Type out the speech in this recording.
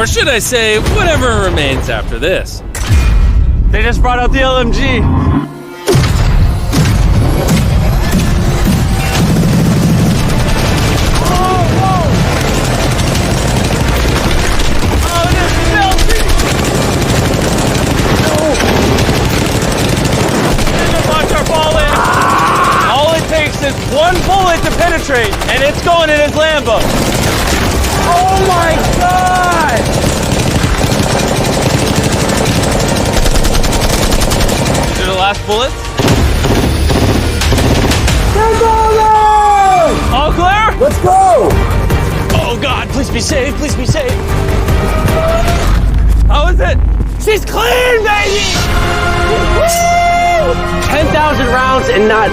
Or should I say, whatever remains after this. They just brought out the LMG. One bullet to penetrate, and it's going in his Lambo. Oh my God! These are the last bullets. All clear? Let's go! Oh God, please be safe, please be safe. How is it? She's clean, baby! 10,000 rounds and not